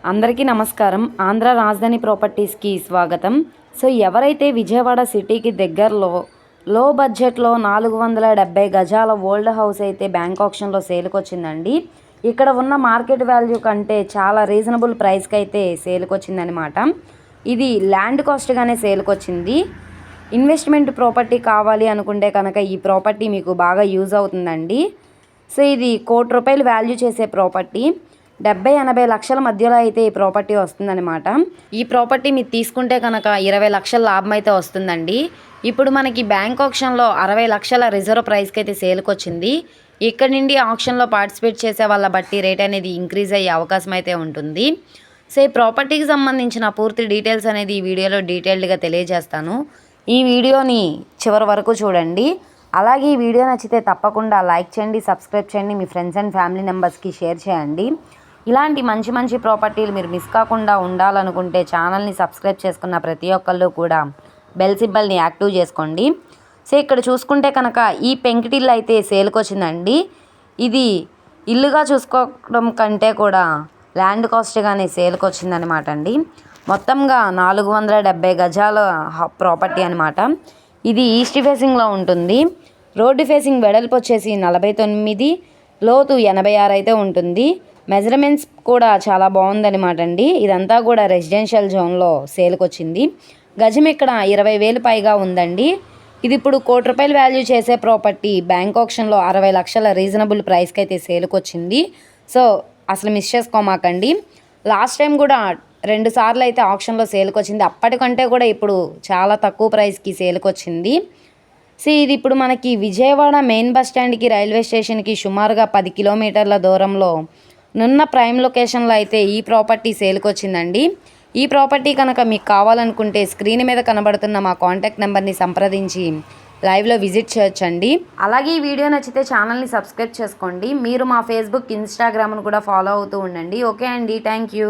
అందరికీ నమస్కారం. ఆంధ్ర రాజధాని ప్రాపర్టీస్కి స్వాగతం. సో ఎవరైతే విజయవాడ సిటీకి దగ్గరలో లో బడ్జెట్లో 470 గజాల ఓల్డ్ హౌస్ అయితే బ్యాంక్ ఆప్షన్లో సేల్కి వచ్చిందండి. ఇక్కడ ఉన్న మార్కెట్ వాల్యూ కంటే చాలా రీజనబుల్ ప్రైస్కి అయితే సేల్కి వచ్చిందనమాట. ఇది ల్యాండ్ కాస్ట్గానే సేల్కి వచ్చింది. ఇన్వెస్ట్మెంట్ ప్రాపర్టీ కావాలి అనుకుంటే కనుక ఈ ప్రాపర్టీ మీకు బాగా యూజ్ అవుతుందండి. సో ఇది ₹1,00,00,000 వాల్యూ చేసే ప్రాపర్టీ. 70-80 లక్షల మధ్యలో అయితే ఈ ప్రాపర్టీ వస్తుందన్నమాట. ఈ ప్రాపర్టీ మీరు తీసుకుంటే కనుక 20 లక్షల లాభం అయితే వస్తుందండి. ఇప్పుడు మనకి బ్యాంక్ ఆప్షన్లో 60 లక్షల రిజర్వ్ ప్రైస్కి అయితే సేల్కి వచ్చింది. ఇక్కడ నుండి ఆప్షన్లో పార్టిసిపేట్ చేసే వాళ్ళ బట్టి రేట్ అనేది ఇంక్రీజ్ అయ్యే అవకాశం అయితే ఉంటుంది. సో ఈ ప్రాపర్టీకి సంబంధించిన పూర్తి డీటెయిల్స్ అనేది ఈ వీడియోలో డీటెయిల్డ్గా తెలియజేస్తాను. ఈ వీడియోని చివరి వరకు చూడండి. అలాగే ఈ వీడియో నచ్చితే తప్పకుండా లైక్ చేయండి, సబ్స్క్రైబ్ చేయండి, మీ ఫ్రెండ్స్ అండ్ ఫ్యామిలీ మెంబర్స్కి షేర్ చేయండి. ఇలాంటి మంచి మంచి ప్రాపర్టీలు మీరు మిస్ కాకుండా ఉండాలనుకుంటే ఛానల్ని సబ్స్క్రైబ్ చేసుకున్న ప్రతి ఒక్కళ్ళు కూడా బెల్ సింబల్ని యాక్టివ్ చేసుకోండి. సో ఇక్కడ చూసుకుంటే కనుక ఈ పెంకిటిల్లు అయితే సేల్కి వచ్చిందండి. ఇది ఇల్లుగా చూసుకోవడం కంటే కూడా ల్యాండ్ కాస్ట్గానే సేల్కి వచ్చిందనమాట అండి. మొత్తంగా 470 గజాల ప్రాపర్టీ అనమాట. ఇది ఈస్ట్ ఫేసింగ్లో ఉంటుంది. రోడ్డు ఫేసింగ్ వెడల్పు వచ్చేసి 49, లోతు 86 అయితే ఉంటుంది. మెజర్మెంట్స్ కూడా చాలా బాగుందనమాట అండి. ఇదంతా కూడా రెసిడెన్షియల్ జోన్లో సేల్కి వచ్చింది. గజం ఇక్కడ 20,000 పైగా ఉందండి. ఇది ఇప్పుడు ₹1,00,00,000 వాల్యూ చేసే ప్రాపర్టీ బ్యాంక్ ఆప్షన్లో 60 లక్షల రీజనబుల్ ప్రైస్కి అయితే సేల్కి వచ్చింది. సో అసలు మిస్ చేసుకోమాకండి. లాస్ట్ టైం కూడా 2 సార్లు అయితే ఆప్షన్లో సేల్కి వచ్చింది. అప్పటికంటే కూడా ఇప్పుడు చాలా తక్కువ ప్రైస్కి సేల్కి వచ్చింది. సో ఇది ఇప్పుడు మనకి విజయవాడ మెయిన్ బస్ స్టాండ్కి రైల్వే స్టేషన్కి సుమారుగా 10 కిలోమీటర్ల దూరంలో నున్న ప్రైమ్ లొకేషన్లో అయితే ఈ ప్రాపర్టీ సేల్కి వచ్చిందండి. ఈ ప్రాపర్టీ కనుక మీకు కావాలనుకుంటే స్క్రీన్ మీద కనబడుతున్న మా కాంటాక్ట్ నెంబర్ని సంప్రదించి లైవ్లో విజిట్ చేయొచ్చండి. అలాగే ఈ వీడియో నచ్చితే ఛానల్ని సబ్స్క్రైబ్ చేసుకోండి. మీరు మా ఫేస్బుక్, ఇన్స్టాగ్రామ్ను కూడా ఫాలో అవుతూ ఉండండి. ఓకే అండి, థ్యాంక్ యూ.